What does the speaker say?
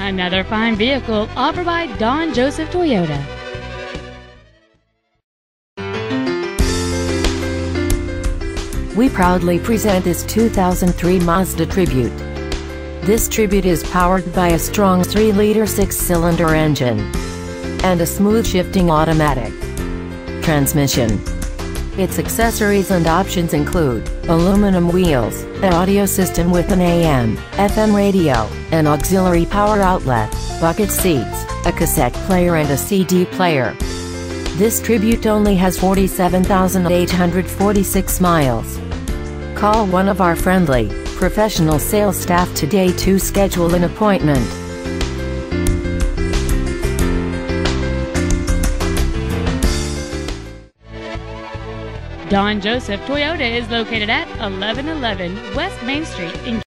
Another fine vehicle offered by Don Joseph Toyota. We proudly present this 2003 Mazda Tribute. This Tribute is powered by a strong 3-liter 6-cylinder engine and a smooth shifting automatic transmission. Its accessories and options include aluminum wheels, an audio system with an AM/FM radio, an auxiliary power outlet, bucket seats, a cassette player and a CD player. This Tribute only has 47,846 miles. Call one of our friendly, professional sales staff today to schedule an appointment. Don Joseph Toyota is located at 1111 West Main Street in